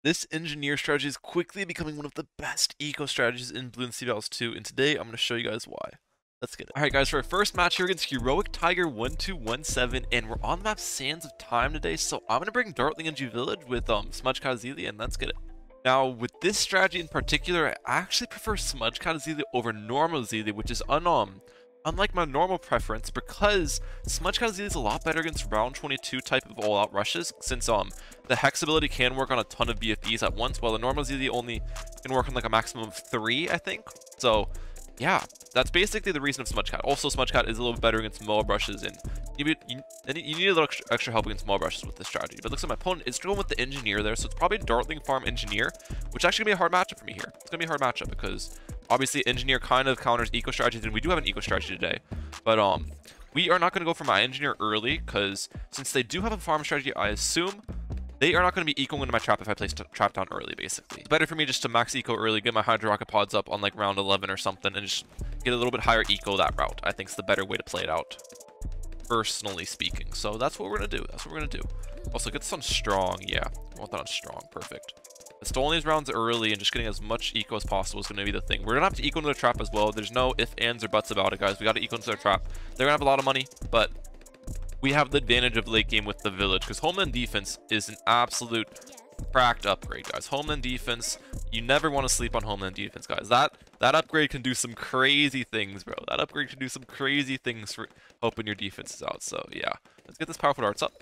This engineer strategy is quickly becoming one of the best eco strategies in Bloons TiZ 2, and today I'm going to show you guys why. Let's get it. Alright guys, for our first match here against Heroic Tiger 1217, and we're on the map Sands of Time today, so I'm going to bring Dartling NG Village with Smudge Kazili, and let's get it. Now, with this strategy in particular, I actually prefer Smudge Kazili over normal Zili, which is unlike my normal preference, because Smudge Kazili is a lot better against round 22 type of all-out rushes, since the Hex ability can work on a ton of BFBs at once, while the normal Zili only can work on like a maximum of 3, I think. So yeah, that's basically the reason of Smudge Cat. Also, Smudge Cat is a little better against Moa brushes, and you need a little extra help against Moa brushes with this strategy. But looks like my opponent is going with the Engineer there, so it's probably Dartling Farm Engineer, which actually gonna be a hard matchup for me here. It's gonna be a hard matchup because obviously Engineer kind of counters eco strategies, and we do have an eco strategy today. But we are not gonna go for my Engineer early, because since they do have a farm strategy, I assume they are not going to be ecoing into my trap if I place trap down early, basically. It's better for me just to max eco early, get my Hydro Rocket Pods up on like round 11 or something, and just get a little bit higher eco that route. I think it's the better way to play it out, personally speaking. So that's what we're going to do. That's what we're going to do. Also, get this on strong. Yeah, I want that on strong. Perfect. Stoling these rounds early and just getting as much eco as possible is going to be the thing. We're going to have to eco into the trap as well. There's no ifs, ands, or buts about it, guys. We got to eco into their trap. They're going to have a lot of money, but we have the advantage of late game with the village, because Homeland Defense is an absolute cracked upgrade, guys. Homeland Defense, you never want to sleep on Homeland Defense, guys. That upgrade can do some crazy things, bro. That upgrade can do some crazy things for helping your defenses out. So yeah, let's get this powerful darts up.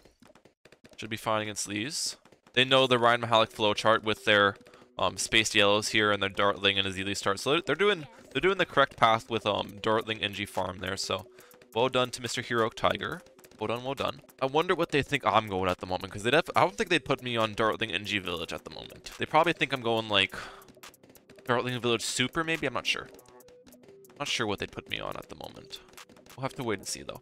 Should be fine against these. They know the Ryan Mehalic flowchart with their spaced yellows here and their Dartling and Azili start. So they're doing the correct path with Dartling NG farm there. So well done to Mr. Heroic Tiger. Well done, well done. I wonder what they think I'm going at the moment, because I don't think they'd put me on Dartling NG Village at the moment. They probably think I'm going like Dartling Village Super, maybe. I'm not sure. Not sure what they'd put me on at the moment. We'll have to wait and see though.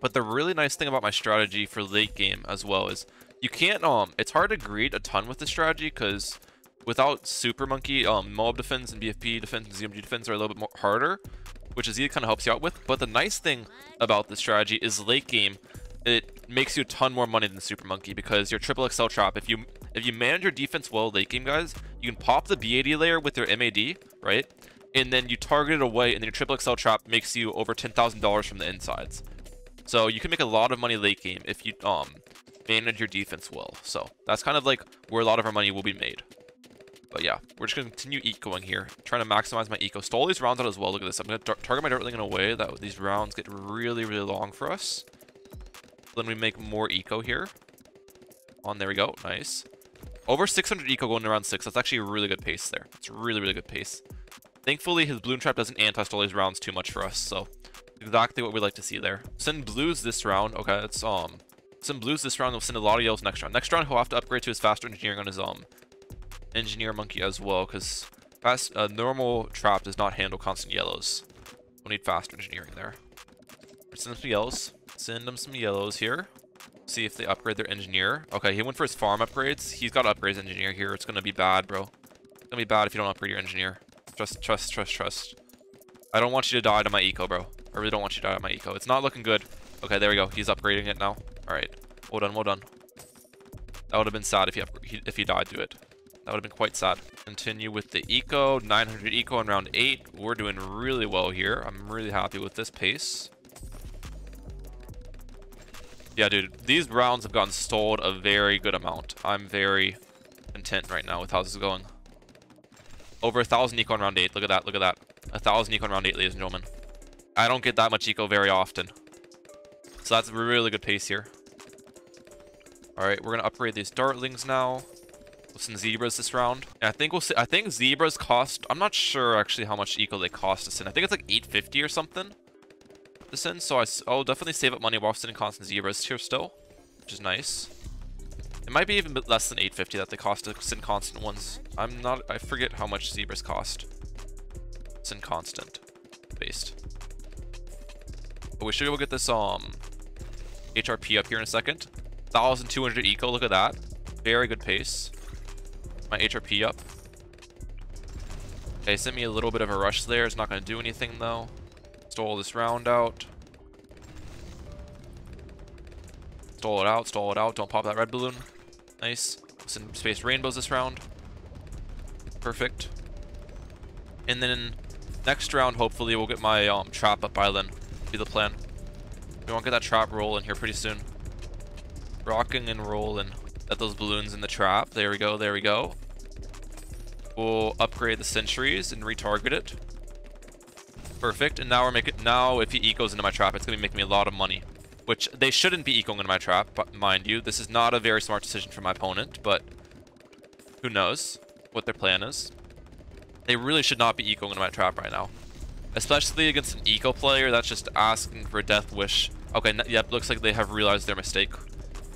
But the really nice thing about my strategy for late game as well is you can't it's hard to greed a ton with this strategy, because without Super Monkey, Moab defense and BFP defense and ZMG defense are a little bit more harder, which is kind of helps you out with. But the nice thing about this strategy is late game, it makes you a ton more money than Super Monkey, because your triple XL trap, if you manage your defense well late game, guys, you can pop the BAD layer with your MAD, right? And then you target it away, and then your triple XL trap makes you over $10,000 from the insides. So you can make a lot of money late game if you manage your defense well. So that's kind of like where a lot of our money will be made. But yeah, we're just going to continue ecoing here, trying to maximize my eco. Stole these rounds out as well. Look at this. I'm going to target my Dartling in a way that these rounds get really, really long for us. Then we make more eco here. There we go. Nice. Over 600 eco going to round 6. That's actually a really good pace there. That's really, really good pace. Thankfully, his Bloon trap doesn't anti-stall these rounds too much for us, so exactly what we like to see there. Send Blues this round. Okay, let's send Blues this round. We'll send a lot of yellows next round. Next round, he'll have to upgrade to his faster engineering on his Engineer Monkey as well, because normal trap does not handle constant yellows. We'll need faster engineering there. Send them some yellows. Send them some yellows here. See if they upgrade their engineer. Okay, he went for his farm upgrades. He's got to upgrade his engineer here. It's gonna be bad, bro. It's gonna be bad if you don't upgrade your engineer. Trust. I don't want you to die to my eco, bro. I really don't want you to die to my eco. It's not looking good. Okay, there we go. He's upgrading it now. All right. Well done, well done. That would have been sad if he died to it. That would have been quite sad. Continue with the eco. 900 eco in round 8. We're doing really well here. I'm really happy with this pace. Yeah, dude. These rounds have gotten stalled a very good amount. I'm very content right now with how this is going. Over 1,000 eco in round 8. Look at that. Look at that. 1,000 eco in round 8, ladies and gentlemen. I don't get that much eco very often. So that's a really good pace here. Alright, we're going to upgrade these Dartlings now. We'll send Zebras this round. And I think Zebras cost, I'm not sure actually how much eco they cost to send. I think it's like 850 or something to send. So I'll definitely save up money while sending constant Zebras here still, which is nice. It might be even less than 850 that they cost to send constant ones. I forget how much Zebras cost. Send constant based. But we should go get this HRP up here in a second. 1,200 eco, look at that. Very good pace. My HRP up. Okay, sent me a little bit of a rush there. It's not going to do anything though. Stole this round out. Stall it out. Don't pop that red balloon. Nice. Some space rainbows this round. Perfect. And then next round, hopefully, we'll get my trap up by then. Be the plan. We want to get that trap rolling here pretty soon. Rocking and rolling. At those balloons in the trap. There we go. There we go. We'll upgrade the sentries and retarget it. Perfect. And now we're making. Now, if he ecos into my trap, it's gonna be making me a lot of money. Which they shouldn't be ecoing into my trap, but mind you, this is not a very smart decision for my opponent. But who knows what their plan is? They really should not be ecoing into my trap right now, especially against an eco player. That's just asking for a death wish. Okay. Yep. Looks like they have realized their mistake.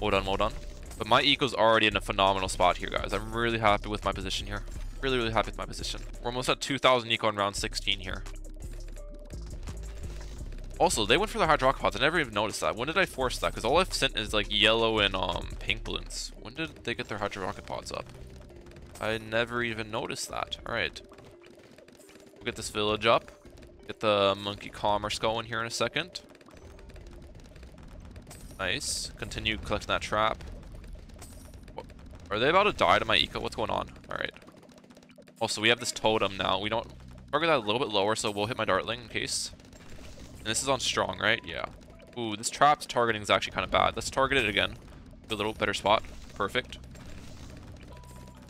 Well done. Well done. But my eco's already in a phenomenal spot here, guys. I'm really happy with my position here. Really, really happy with my position. We're almost at 2,000 eco in round 16 here. Also, they went for the hydraulic pods. I never even noticed that. When did I force that? Because all I've sent is like yellow and pink balloons. When did they get their hydraulic pods up? I never even noticed that. All right. We'll get this village up. Get the monkey commerce going here in a second. Nice. Continue collecting that trap. Are they about to die to my eco? What's going on? All right. Also, we have this totem now. We don't target that a little bit lower, so we'll hit my dartling in case. And this is on strong, right? Yeah. Ooh, this trap's targeting is actually kind of bad. Let's target it again. A little better spot. Perfect.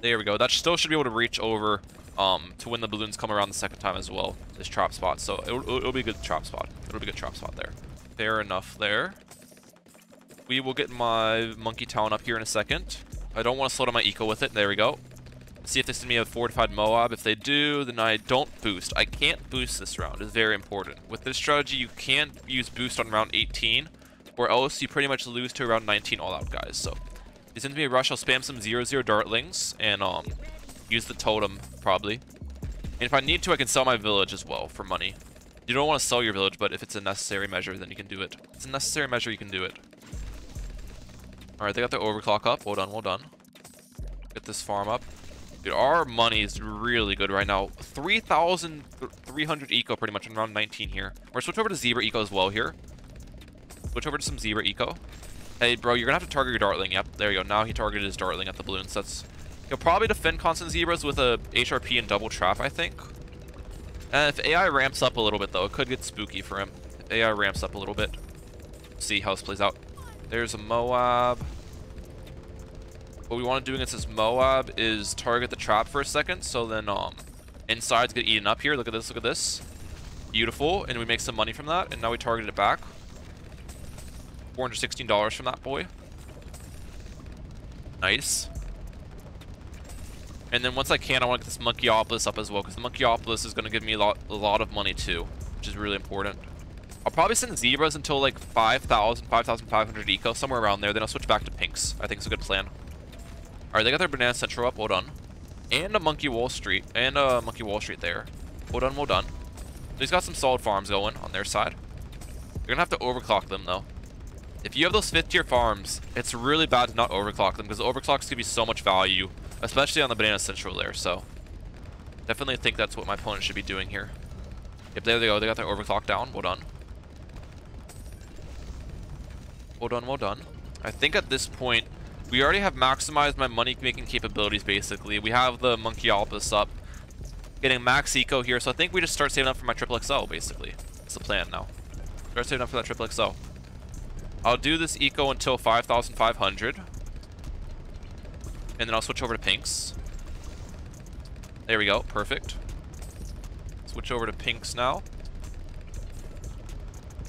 There we go. That still should be able to reach over to when the balloons come around the second time as well. This trap spot. So it'll be a good trap spot. It'll be a good trap spot there. Fair enough there. We will get my monkey town up here in a second. I don't want to slow down my eco with it. There we go. See if they send me a fortified Moab. If they do, then I don't boost. I can't boost this round. It's very important. With this strategy, you can't use boost on round 18, or else you pretty much lose to around 19 all out, guys. So, if they send me a rush, I'll spam some 0-0 dartlings and use the totem, probably. And if I need to, I can sell my village as well for money. You don't want to sell your village, but if it's a necessary measure, then you can do it. If it's a necessary measure, you can do it. Alright, they got their overclock up. Well done, well done. Get this farm up. Dude, our money is really good right now. 3,300 eco pretty much in round 19 here. We're gonna switch over to zebra eco as well here. Switch over to some zebra eco. Hey, bro, you're gonna have to target your dartling. Yep, there you go. Now he targeted his dartling at the balloons. That's... He'll probably defend constant zebras with a HRP and double trap, I think. And if AI ramps up a little bit, though, it could get spooky for him. If AI ramps up a little bit. See how this plays out. There's a Moab. What we want to do against this Moab is target the trap for a second, so then insides get eaten up here. Look at this, look at this. Beautiful, and we make some money from that, and now we target it back. $416 from that boy. Nice. And then once I can, I want to get this Monkeyopolis up as well, because the Monkeyopolis is going to give me a lot of money too, which is really important. I'll probably send zebras until like 5,000, 5,500 eco, somewhere around there. Then I'll switch back to pinks. I think it's a good plan. Alright, they got their banana central up. Well done. And a monkey Wall Street. And a monkey Wall Street there. Well done, well done. He's got some solid farms going on their side. You're going to have to overclock them, though. If you have those 5th tier farms, it's really bad to not overclock them, because the overclocks give you so much value, especially on the banana central there. So, definitely think that's what my opponent should be doing here. Yep, there they go. They got their overclock down. Well done. Well done, well done. I think at this point, we already have maximized my money-making capabilities, basically. We have the Monkeyopolis up. Getting max eco here, so I think we just start saving up for my triple XL, basically. That's the plan now. Start saving up for that triple XL. I'll do this eco until 5,500. And then I'll switch over to pinks. There we go, perfect. Switch over to pinks now.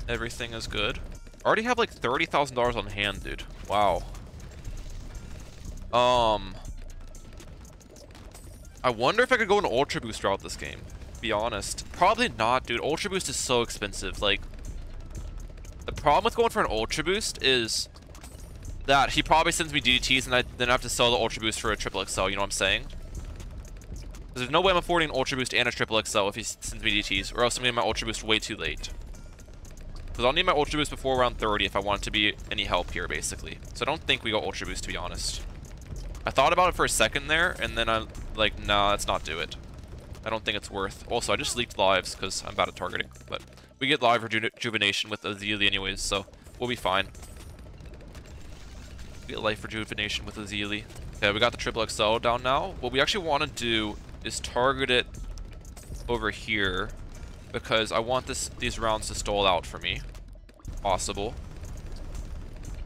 Everything is good. I already have like $30,000 on hand, dude. Wow. I wonder if I could go an Ultra Boost route this game, to be honest. Probably not, dude. Ultra Boost is so expensive. Like, the problem with going for an Ultra Boost is that he probably sends me DDTs and I then have to sell the Ultra Boost for a triple XL, you know what I'm saying? There's no way I'm affording an Ultra Boost and a triple XL if he sends me DDTs, or else I'm getting my Ultra Boost way too late. Because I'll need my Ultra Boost before round 30 if I want it to be any help here, basically. So I don't think we go Ultra Boost, to be honest. I thought about it for a second there, and then I'm like, nah, let's not do it. I don't think it's worth. Also, I just leaked lives because I'm bad at targeting. But we get live rejuvenation with Azili anyways, so we'll be fine. We get life rejuvenation with Azili. Okay, we got the triple XL down now. What we actually want to do is target it over here because I want these rounds to stall out for me. Possible.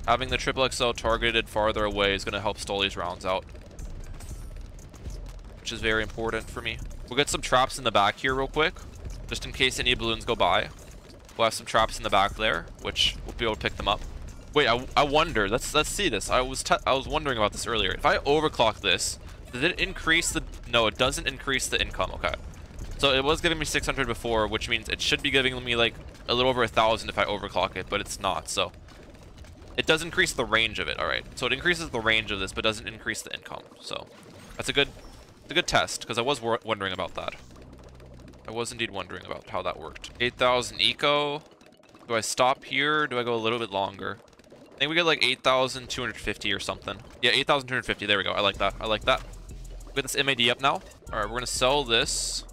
Having the triple XL targeted farther away is going to help stall these rounds out, which is very important for me. We'll get some traps in the back here real quick, just in case any balloons go by. We'll have some traps in the back there, which we'll be able to pick them up. Wait, I wonder. Let's see this. I was wondering about this earlier. If I overclock this, does it increase the? No, it doesn't increase the income. Okay, so it was giving me 600 before, which means it should be giving me like a little over 1,000 if I overclock it, but it's not. So it does increase the range of it. All right, so it increases the range of this, but doesn't increase the income. So that's a good test because I was wondering about that. I was indeed wondering about how that worked. 8,000 eco. Do I stop here? Or do I go a little bit longer? I think we get like 8,250 or something. Yeah, 8,250. There we go. I like that. I like that. Get this MAD up now. All right, we're gonna sell this.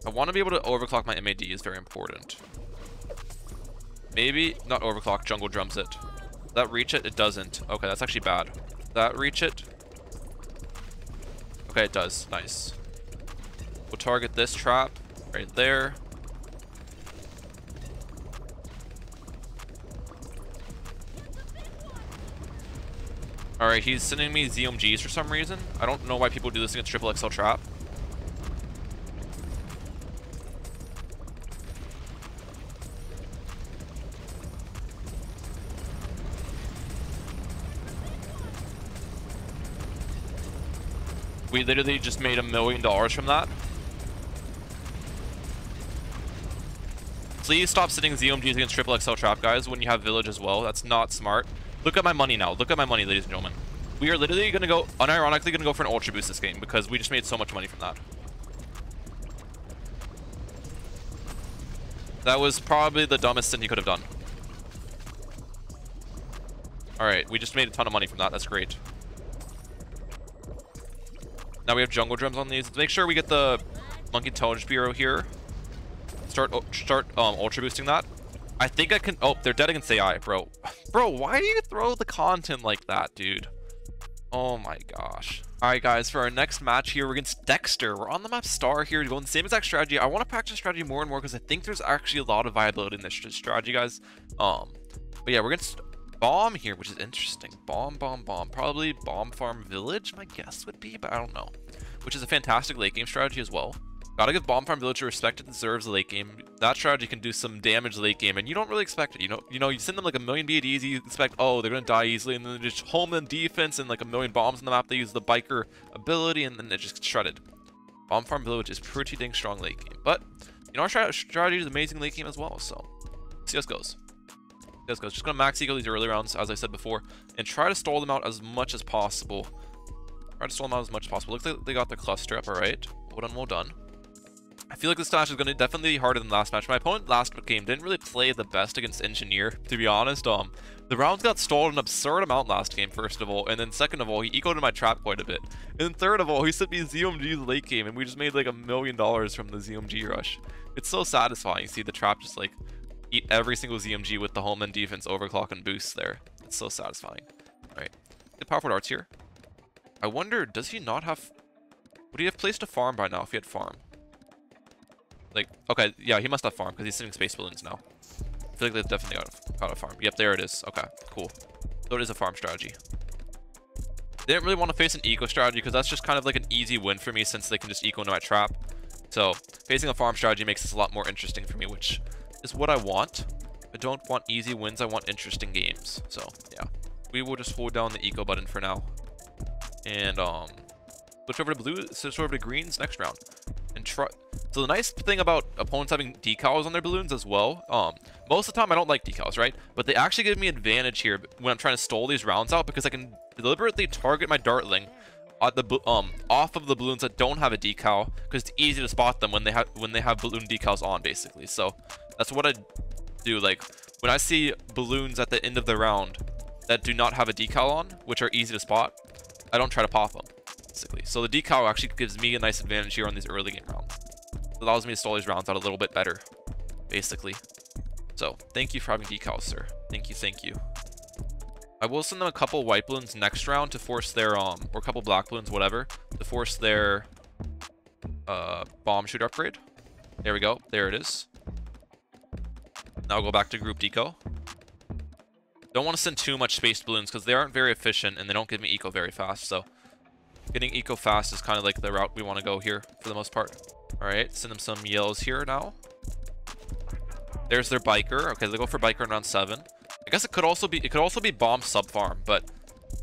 I want to be able to overclock my MAD is very important. Maybe not overclock. Jungle drums it. Does that reach it? It doesn't. Okay, that's actually bad. Does that reach it? Okay, it does. Nice. We'll target this trap right there. Alright, he's sending me ZMGs for some reason. I don't know why people do this against triple XL trap. We literally just made $1 million from that. Please stop sending ZMGs against triple XL trap, guys, when you have village as well. That's not smart. Look at my money now. Look at my money, ladies and gentlemen. We are literally going to go, unironically going to go for an ultra boost this game because we just made so much money from that. That was probably the dumbest thing he could have done. Alright, we just made a ton of money from that. That's great. Now we have jungle drums on these. Let's make sure we get the Monkey Intelligence Bureau here. Start ultra boosting that. I think I can. Oh, they're dead against AI, bro. Bro, why do you throw the content like that, dude? Oh my gosh. All right, guys, for our next match here, we're against Dexter. We're on the map Star here, going the same exact strategy. I want to practice strategy more and more because I think there's actually a lot of viability in this strategy, guys. But yeah, we're against Bomb here, which is interesting. Bomb. Probably Bomb Farm Village, my guess would be, but I don't know. Which is a fantastic late game strategy as well. Gotta give Bomb Farm Village the respect it deserves late game. That strategy can do some damage late game, and you don't really expect it. You know, you send them like 1,000,000 BADs, you expect, oh, they're gonna die easily, and then they just home in defense and like 1,000,000 bombs on the map. They use the biker ability, and then it just gets shredded. Bomb Farm Village is pretty dang strong late game, but you know, our strategy is amazing late game as well. So let's see how this goes. Just gonna max eco these early rounds, as I said before, and try to stall them out as much as possible. Looks like they got their cluster up. All right, well done. I feel like this match is going to definitely be harder than the last match. My opponent last game didn't really play the best against Engineer, to be honest. The rounds got stalled an absurd amount last game, first of all, and then second of all, he ecoed in my trap quite a bit. And then third of all, he sent me ZMG late game, and we just made like $1 million from the ZMG rush. It's so satisfying to see the trap just like eat every single ZMG with the home and defense overclock and boost there. It's so satisfying. All right, the powerful darts here. I wonder, does he not have... Would he have placed a farm by now if he had farm? Like, okay, yeah, he must have farm because he's sending space balloons now. I feel like they've definitely got a farm. Yep, there it is. Okay, cool. So it is a farm strategy. They didn't really want to face an eco strategy because that's just kind of like an easy win for me since they can just eco into my trap. So facing a farm strategy makes this a lot more interesting for me, which is what I want. I don't want easy wins. I want interesting games. So yeah, we will just hold down the eco button for now. And switch over to blue, switch over to greens next round, and try. So the nice thing about opponents having decals on their balloons as well, most of the time I don't like decals, right? But they actually give me advantage here when I'm trying to stall these rounds out because I can deliberately target my dartling at the off of the balloons that don't have a decal because it's easy to spot them when they have balloon decals on, basically. So that's what I do. Like when I see balloons at the end of the round that do not have a decal on, which are easy to spot, I don't try to pop them, basically. So the decal actually gives me a nice advantage here on these early game rounds. It allows me to stall these rounds out a little bit better, basically. So thank you for having decals, sir. Thank you. I will send them a couple white balloons next round to force their or a couple black balloons, whatever, to force their bomb shooter upgrade. There we go. There it is. Now I'll go back to group deco. Don't want to send too much spaced balloons because they aren't very efficient and they don't give me eco very fast. So getting eco fast is kind of like the route we want to go here for the most part. All right, send them some yellows here now. There's their biker. Okay, they go for biker in round 7. I guess it could also be bomb sub farm, but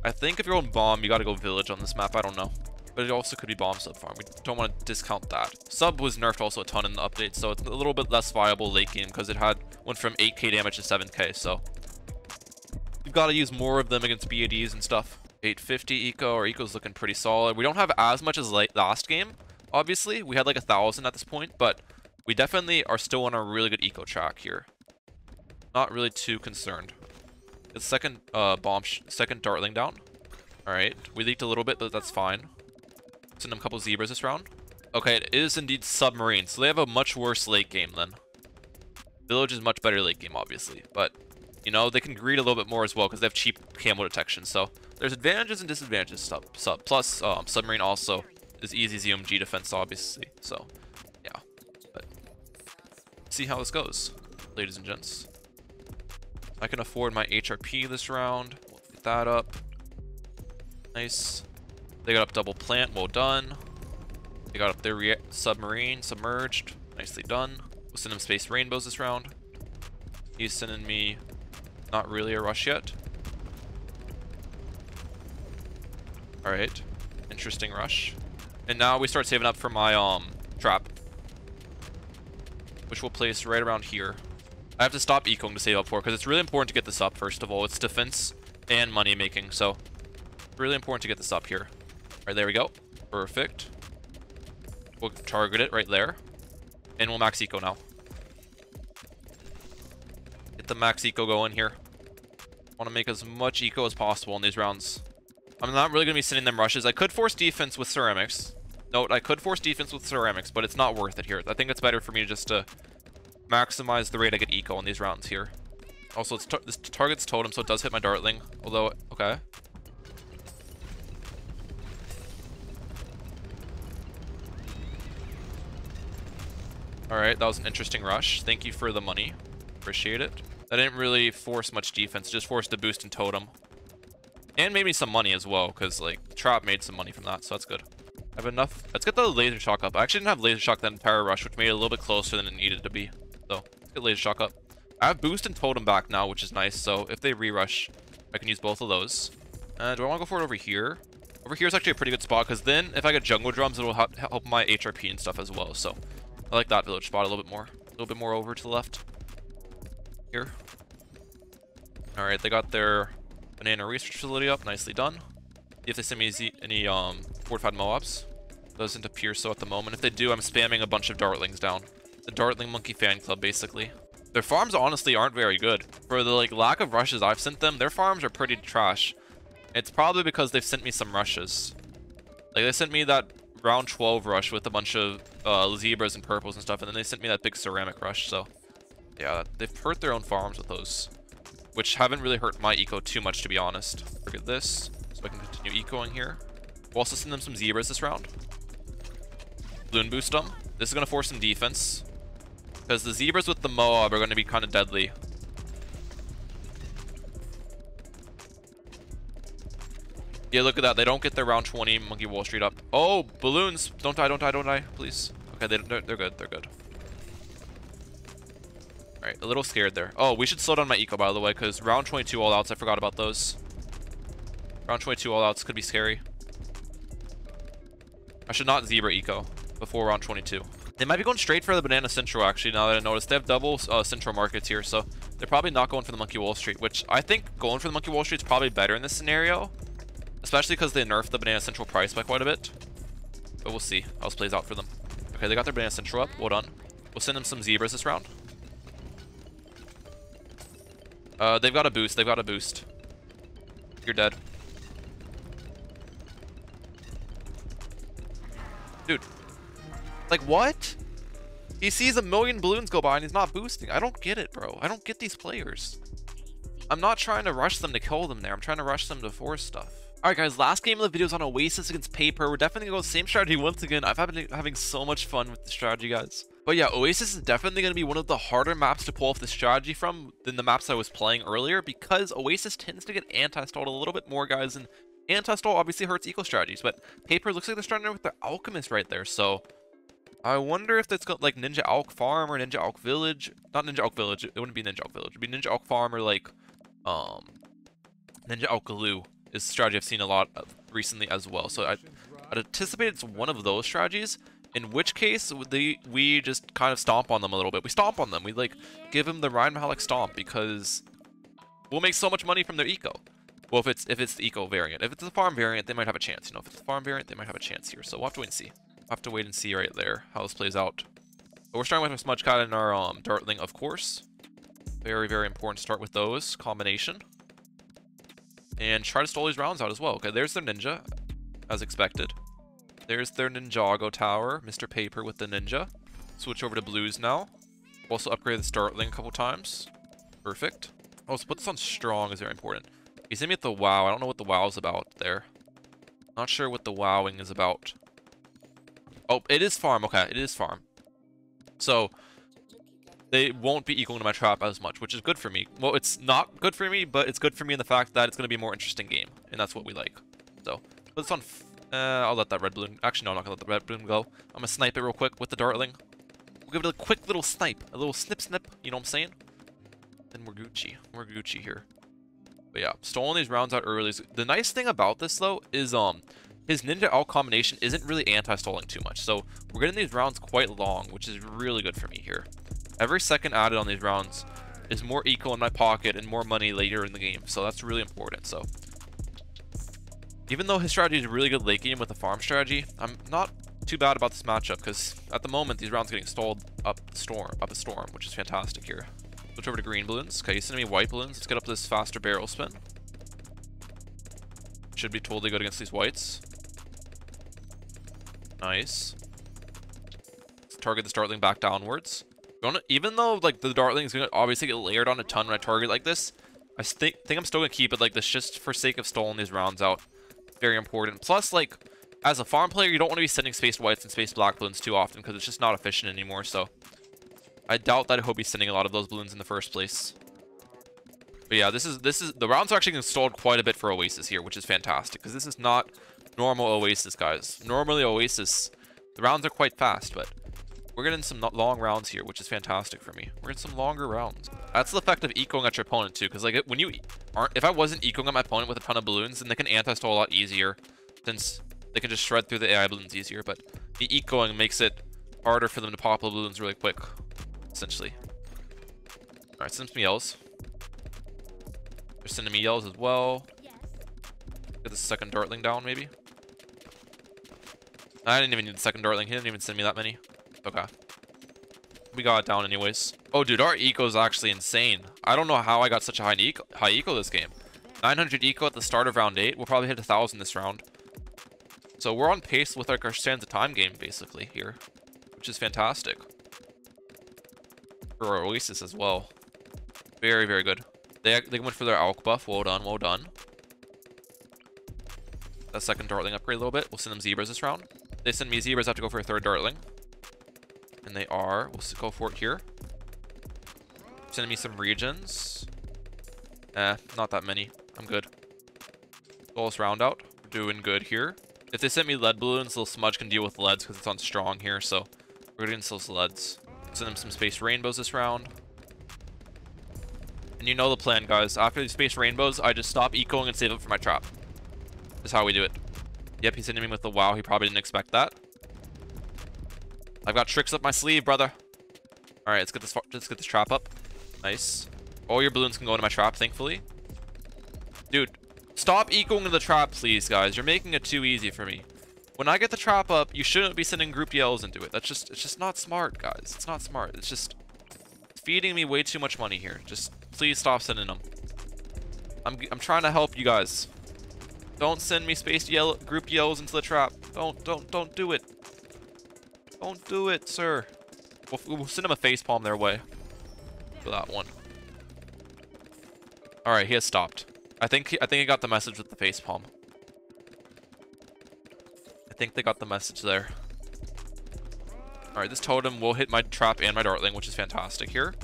I think if you're on bomb, you got to go village on this map. I don't know, but it also could be bomb sub farm. We don't want to discount that. Sub was nerfed also a ton in the update, so it's a little bit less viable late game because it went from 8k damage to 7k. So you've got to use more of them against BADs and stuff. 850 eco. Our eco's looking pretty solid. We don't have as much as last game. Obviously, we had like 1,000 at this point, but we definitely are still on a really good eco track here. Not really too concerned. It's second second dartling down. All right, we leaked a little bit, but that's fine. Send them a couple zebras this round. Okay, it is indeed submarine, so they have a much worse late game then. Village is much better late game, obviously, but you know they can greed a little bit more as well because they have cheap camo detection. So there's advantages and disadvantages. Sub plus submarine also is easy ZMG defense, obviously. So yeah, but see how this goes, ladies and gents. I can afford my HRP this round. We'll get that up. Nice. They got up double plant. Well done. They got up their submarine. Submerged. Nicely done. We'll send him space rainbows this round. He's sending me not really a rush yet. Alright. Interesting rush. And now we start saving up for my trap, which we'll place right around here. I have to stop ecoing to save up for because it's really important to get this up. First of all, it's defense and money making, so really important to get this up here. All right, there we go. Perfect. We'll target it right there, and we'll max eco now. Get the max eco going here. Want to make as much eco as possible in these rounds. I'm not really gonna be sending them rushes. I could force defense with ceramics. Note, I could force defense with ceramics, but it's not worth it here. I think it's better for me just to maximize the rate I get eco in these rounds here. Also, this target's totem, so it does hit my dartling. Although, okay. Alright, that was an interesting rush. Thank you for the money. Appreciate it. I didn't really force much defense, just forced a boost in totem. And maybe some money as well, because like trap made some money from that, so that's good. I have enough. Let's get the laser shock up. I actually didn't have laser shock that entire rush, which made it a little bit closer than it needed to be. So let's get laser shock up. I have boost and totem back now, which is nice. So if they re-rush, I can use both of those. Do I want to go for it over here? Over here is actually a pretty good spot because then if I get jungle drums, it will help my HRP and stuff as well. So I like that village spot a little bit more over to the left here. All right, they got their banana research facility up, nicely done. See if they send me any fortified Moabs. Doesn't appear so at the moment. If they do, I'm spamming a bunch of dartlings down. The dartling monkey fan club, basically. Their farms honestly aren't very good. For the like lack of rushes I've sent them, their farms are pretty trash. It's probably because they've sent me some rushes. Like they sent me that round 12 rush with a bunch of zebras and purples and stuff, and then they sent me that big ceramic rush. So yeah, they've hurt their own farms with those, which haven't really hurt my eco too much, to be honest. Forget this, so I can continue ecoing here. We'll also send them some zebras this round. Balloon boost them. This is going to force some defense, because the zebras with the Moab are going to be kind of deadly. Yeah, look at that. They don't get their round 20 Monkey Wall Street up. Oh, balloons. Don't die, don't die, don't die, please. Okay, they're good. They're good. All right, a little scared there. Oh, we should slow down my eco, by the way, because round 22 all outs, I forgot about those. Round 22 all outs could be scary. I should not zebra eco before round 22. They might be going straight for the Banana Central, actually, now that I noticed. They have double Central markets here, so they're probably not going for the Monkey Wall Street, which I think going for the Monkey Wall Street is probably better in this scenario, especially because they nerfed the Banana Central price by quite a bit. But we'll see how this plays out for them. Okay, they got their Banana Central up. Well done. We'll send them some zebras this round. They've got a boost. They've got a boost. You're dead. Dude. Like, what? He sees a million balloons go by and he's not boosting. I don't get it, bro. I don't get these players. I'm not trying to rush them to kill them there. I'm trying to rush them to force stuff. Alright guys, last game of the video is on Oasis against Paper. We're definitely going to go the same strategy once again. I've been having so much fun with the strategy, guys. But yeah, Oasis is definitely going to be one of the harder maps to pull off the strategy from than the maps I was playing earlier, because Oasis tends to get anti-stalled a little bit more, guys, and anti-stall obviously hurts eco strategies, but Paper looks like they're starting with their Alchemist right there, so I wonder if it's got like Ninja Alch Farm or Ninja Alch Village. Not Ninja Alch Village, it wouldn't be Ninja Alch Village, it'd be Ninja Alch Farm or like Ninja YaBoiGloo is a strategy I've seen a lot of recently as well. So I'd anticipate it's one of those strategies, in which case we just kind of stomp on them a little bit. We stomp on them. We like give them the Ryan Mehalic stomp because we'll make so much money from their eco. Well, if it's the eco variant. If it's the farm variant, they might have a chance. You know, if it's the farm variant, they might have a chance here. So we'll have to wait and see. We'll have to wait and see right there how this plays out. But we're starting with our Smudge Cat and our Dartling, of course. Very, very important to start with those combination. And try to stall these rounds out as well. Okay, there's their Ninja, as expected. There's their Ninjago Tower, Mr. Paper with the Ninja. Switch over to Blues now. Also upgrade the Startling a couple times. Perfect. Also put this on Strong is very important. He's aiming at the WoW. I don't know what the WoW is about there. Not sure what the wowing is about. Oh, it is farm. Okay, it is farm. So they won't be equaling to my trap as much, which is good for me. Well, it's not good for me, but it's good for me in the fact that it's going to be a more interesting game, and that's what we like. So put this on. I'll let that red balloon. Actually, no, I'm not gonna let the red balloon go. I'm gonna snipe it real quick with the Dartling. We'll give it a quick little snipe, a little snip snip. You know what I'm saying? Then we're Gucci. We're Gucci here. But yeah, stalling these rounds out early. The nice thing about this though is his Ninja Alch combination isn't really anti-stalling too much. So we're getting these rounds quite long, which is really good for me here. Every second added on these rounds is more eco in my pocket and more money later in the game. So that's really important. So even though his strategy is really good late game with the farm strategy, I'm not too bad about this matchup because at the moment these rounds are getting stalled up a storm, which is fantastic here. Switch over to green balloons. Okay, he's sending me white balloons. Let's get up this faster barrel spin. Should be totally good against these whites. Nice. Let's target the Dartling back downwards. Even though like the Dartling is gonna obviously get layered on a ton when I target like this, I think I'm still gonna keep it like this just for sake of stalling these rounds out. Very important. Plus, like as a farm player, you don't want to be sending spaced whites and spaced black balloons too often because it's just not efficient anymore. So I doubt that he'll be sending a lot of those balloons in the first place. But yeah, this is the rounds are actually getting stalled quite a bit for Oasis here, which is fantastic because this is not normal Oasis, guys. Normally Oasis, the rounds are quite fast, but we're getting some long rounds here, which is fantastic for me. We're getting some longer rounds. That's the effect of ecoing at your opponent too, because like when you aren't, if I wasn't ecoing at my opponent with a ton of balloons, then they can anti-stall a lot easier, since they can just shred through the AI balloons easier. But the ecoing makes it harder for them to pop the balloons really quick, essentially. All right, send me yells. They're sending me yells as well. Get the second Dartling down, maybe. I didn't even need the second Dartling. He didn't even send me that many. Okay. We got it down anyways. Oh, dude, our eco is actually insane. I don't know how I got such a high eco this game. 900 eco at the start of round 8. We'll probably hit 1,000 this round. So we're on pace with like our Sands of Time game, basically, here. Which is fantastic. For our Oasis as well. Very, very good. They went for their Alch buff. Well done, well done. That second Dartling upgrade a little bit. We'll send them Zebras this round. They send me Zebras, I have to go for a third Dartling. And they are. We'll go for it here. Sending me some regions. Not that many. I'm good. Roll this round out. We're doing good here. If they sent me lead balloons, little Smudge can deal with leads because it's on strong here. So we're getting those leads. Send them some space rainbows this round. And you know the plan, guys. After these space rainbows, I just stop ecoing and save it for my trap. That's how we do it. Yep, he's hitting me with the wow. He probably didn't expect that. I've got tricks up my sleeve, brother. All right, let's get this trap up. Nice. All your balloons can go into my trap, thankfully. Dude, stop ecoing into the trap, please, guys. You're making it too easy for me. When I get the trap up, you shouldn't be sending group yells into it. It's just not smart, guys. It's not smart. It's just feeding me way too much money here. Just please stop sending them. I'm trying to help you guys. Don't send me spaced group yells into the trap. Don't do it. Don't do it, sir. We'll send him a facepalm their way for that one. All right, he has stopped. I think he got the message with the facepalm. I think they got the message there. All right, this totem will hit my trap and my dartling, which is fantastic here.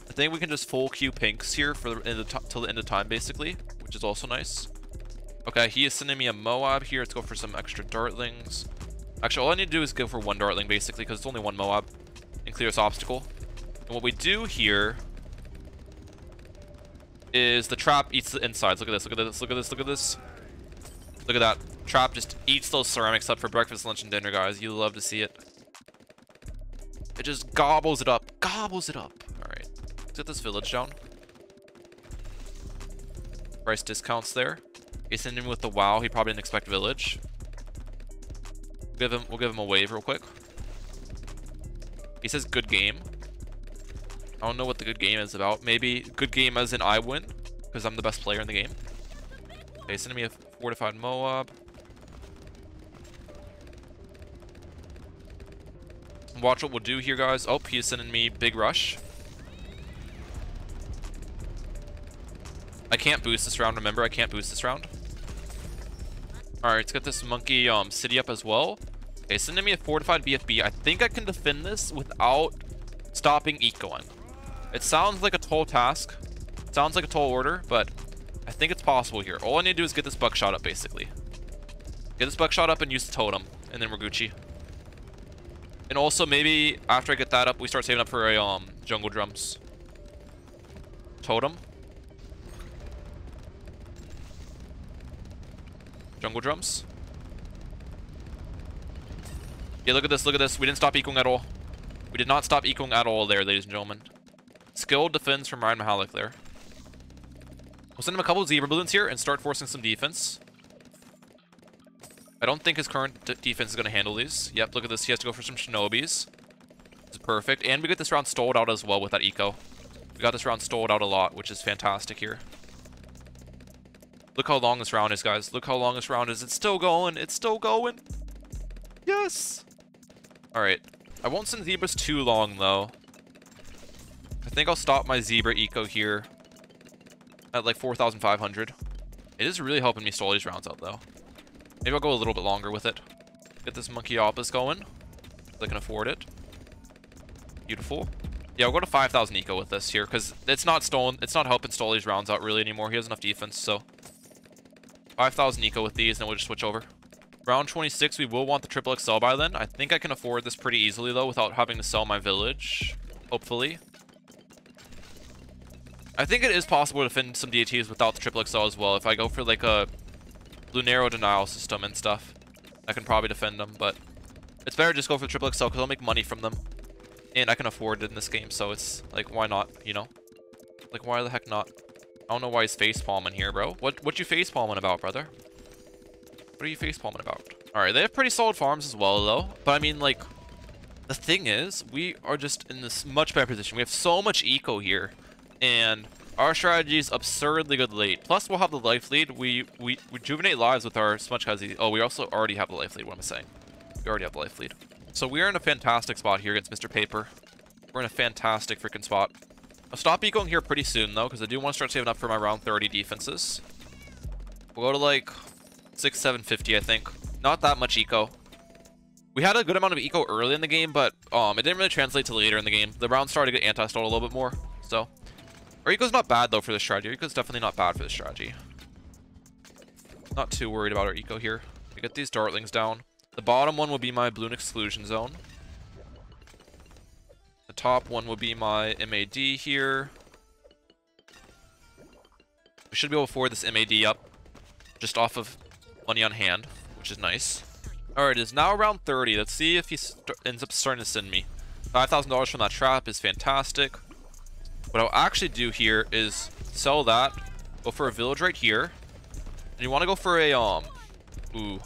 I think we can just full Q pinks here for till the end of time, basically, which is also nice. Okay, he is sending me a Moab here. Let's go for some extra dartlings. Actually, all I need to do is go for one dartling, basically, because it's only one Moab, and clear this obstacle. And what we do here is the trap eats the insides. Look at this, look at this, look at this, look at this. Look at that. Trap just eats those ceramics up for breakfast, lunch, and dinner, guys. You love to see it. It just gobbles it up. Gobbles it up. Alright. Let's get this village down. Price discounts there. He's sending him with the wow. He probably didn't expect village. We'll give him a wave real quick. He says good game. I don't know what the good game is about. Maybe good game as in I win, because I'm the best player in the game. Okay, sending me a fortified Moab. Watch what we'll do here, guys. Oh, he's sending me big rush. I can't boost this round, remember? I can't boost this round. Alright, let's get this monkey city up as well. Okay, sending me a fortified BFB. I think I can defend this without stopping ecoing. It sounds like a tall task. It sounds like a tall order, but I think it's possible here. All I need to do is get this buckshot up, basically. Get this buckshot up and use the totem, and then we're Gucci. And also, maybe after I get that up, we start saving up for a jungle drums. Totem. Jungle drums. Yeah, look at this, look at this. We didn't stop ecoing at all. We did not stop ecoing at all there, ladies and gentlemen. Skilled defense from Ryan Mehalic there. We'll send him a couple of zebra balloons here and start forcing some defense. I don't think his current defense is going to handle these. Yep, look at this. He has to go for some shinobis. This is perfect. And we get this round stalled out as well with that eco. We got this round stalled out a lot, which is fantastic here. Look how long this round is, guys. Look how long this round is. It's still going. It's still going. Yes. All right. I won't send zebras too long, though. I think I'll stop my zebra eco here at like 4,500. It is really helping me stall these rounds out, though. Maybe I'll go a little bit longer with it. Get this monkey opus going. I can afford it. Beautiful. Yeah, I'll go to 5,000 eco with this here, because it's not stolen. It's not helping stall these rounds out really anymore. He has enough defense, so 5,000 eco with these, and then we'll just switch over. Round 26, we will want the triple XL by then. I think I can afford this pretty easily, though, without having to sell my village. Hopefully. I think it is possible to defend some deities without the triple XL as well. If I go for like a Lunaro denial system and stuff, I can probably defend them, but it's better to just go for the triple XL because I'll make money from them. And I can afford it in this game, so it's like, why not, you know? Like, why the heck not? I don't know why he's facepalming here, bro. What you facepalming about, brother? What are you facepalming about? Alright, they have pretty solid farms as well, though. But I mean, like, the thing is, we are just in this much better position. We have so much eco here. And our strategy is absurdly good late. Plus, we'll have the life lead. We rejuvenate lives with our smudge Kazi. Oh, we also already have the life lead. What am I saying? We already have the life lead. So we are in a fantastic spot here against Mr. Paper. We're in a fantastic freaking spot. I'll stop ecoing here pretty soon, though, because I do want to start saving up for my round 30 defenses. We'll go to, like, 750, I think. Not that much eco. We had a good amount of eco early in the game, but it didn't really translate to later in the game. The round started to get anti-stalled a little bit more, so... Our eco's not bad, though, for this strategy. Our eco's definitely not bad for this strategy. Not too worried about our eco here. We get these dartlings down. The bottom one will be my Bloon exclusion zone. The top one will be my MAD here. We should be able to afford this MAD up just off of money on hand, which is nice. Alright, it is now around 30. Let's see if he ends up starting to send me. $5,000 from that trap is fantastic. What I'll actually do here is sell that, go for a village right here. And you want to go for a, You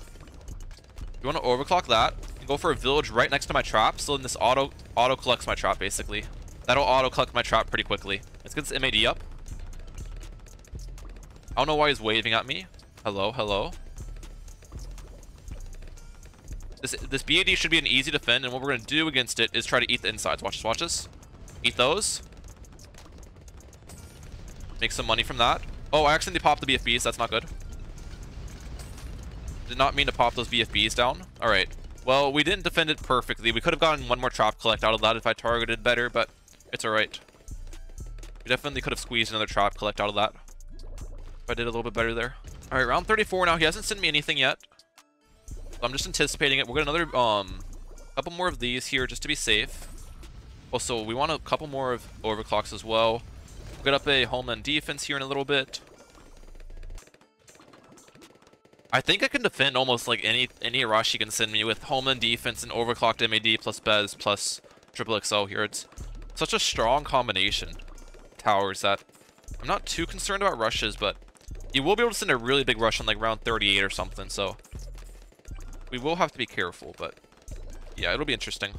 want to overclock that, and go for a village right next to my trap, so then this auto collects my trap, basically. That'll auto collect my trap pretty quickly. Let's get this MAD up. I don't know why he's waving at me. Hello, hello. This BAD should be an easy defend, and what we're going to do against it is try to eat the insides. Watch this, watch this. Eat those. Make some money from that. Oh, I accidentally popped the BFBs. That's not good. Did not mean to pop those BFBs down. All right. Well, we didn't defend it perfectly. We could have gotten one more trap collect out of that if I targeted better, but it's all right. We definitely could have squeezed another trap collect out of that if I did a little bit better there. All right, round 34 now. He hasn't sent me anything yet. So I'm just anticipating it. We'll get another couple more of these here just to be safe. Also, we want a couple more of overclocks as well. We'll get up a homeland defense here in a little bit. I think I can defend almost like any rush you can send me with homeland defense and overclocked MAD plus Bez plus triple XO here. It's such a strong combination. Towers that I'm not too concerned about rushes, but you will be able to send a really big rush on like round 38 or something, so we will have to be careful, but yeah, it'll be interesting.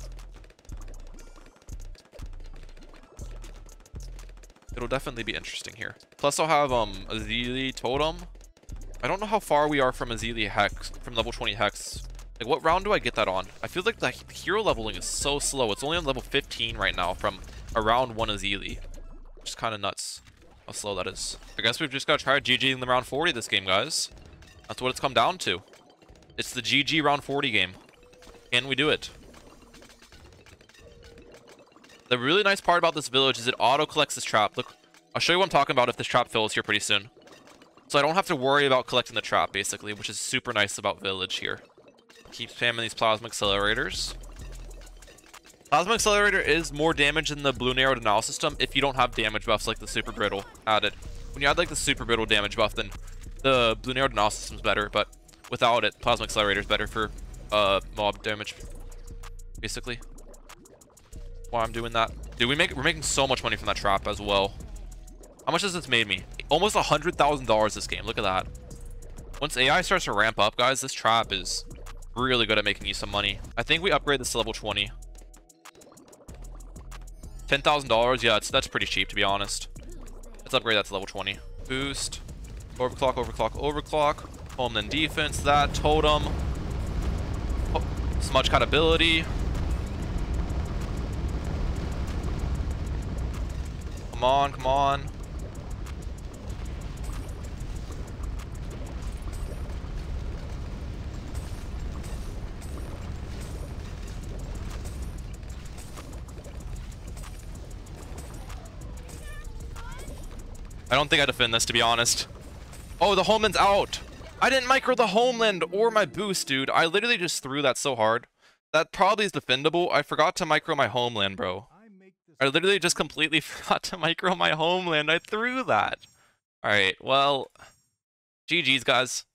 It'll definitely be interesting here. Plus I'll have Azili Totem. I don't know how far we are from Azili Hex, from level 20 Hex. Like, what round do I get that on? I feel like the hero leveling is so slow. It's only on level 15 right now from around 1 Azili. Which is kind of nuts how slow that is. I guess we've just got to try GG in the round 40 this game, guys. That's what it's come down to. It's the GG round 40 game. Can we do it? The really nice part about this village is it auto-collects this trap. Look, I'll show you what I'm talking about if this trap fills here pretty soon. So I don't have to worry about collecting the trap, basically, which is super nice about Village here. Keep spamming these Plasma Accelerators. Plasma Accelerator is more damage than the Blue Narrow Denial system if you don't have damage buffs like the Super Brittle added. When you add like the Super Brittle damage buff, then the Blue Narrow Denial system is better, but without it, Plasma Accelerator is better for mob damage, basically. Why I'm doing that. Dude, we're making so much money from that trap as well. How much has this made me? Almost $100,000 this game. Look at that. Once AI starts to ramp up, guys, this trap is really good at making you some money. I think we upgrade this to level 20. $10,000. Yeah, that's pretty cheap, to be honest. Let's upgrade that to level 20. Boost. Overclock, overclock, overclock. Homeland defense. That. Totem. Oh, smudge cut ability. Come on, come on. I don't think I defend this, to be honest. Oh, the homeland's out. I didn't micro the homeland or my boost, dude. I literally just threw that so hard. That probably is defendable. I forgot to micro my homeland, bro. I literally just completely forgot to micro my homeland. I threw that. All right, well, GG's, guys.